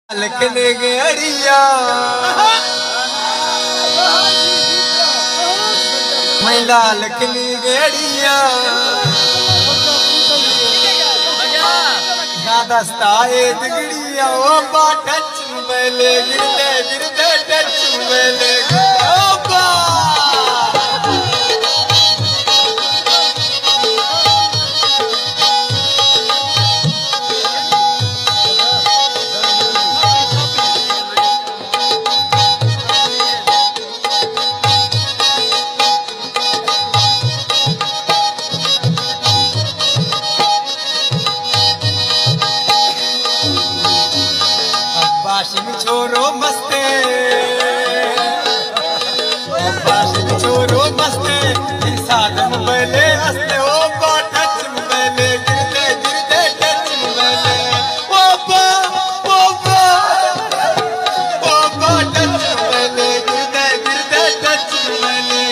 लिखने गड़िया महिला लिखनी गड़िया दस्ता दिगड़िया ओ बा टच मेले गिरते गिरते टच मेले बाशिम छोरो मस्ते बाशिम छोरो मस्ते साधन बेले हंसते ओ बा टच बेले गिरते गिरते टच बेले ओ बा टच बेले गिरते गिरते टच बेले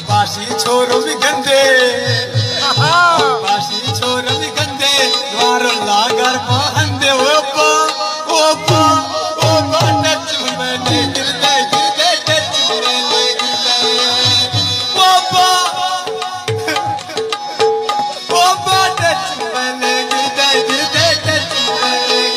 बाशी छोरो भी गंदे बाशी छोरो भी गंदे द्वार लागर पहंदे ओपा टच मैंने गिरते गिरते टच मैंने ओपा टच मैंने गिरते गिरते टच मैंने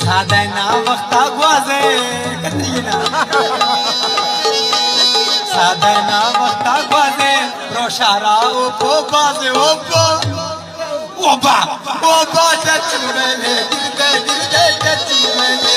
साधना वक्ता ग्वाजे कतरीना साधना वक्ता ग्वाजे रोशारा ओपो बाजे ओपा टच मैंने गिरते गिरते टच मैंने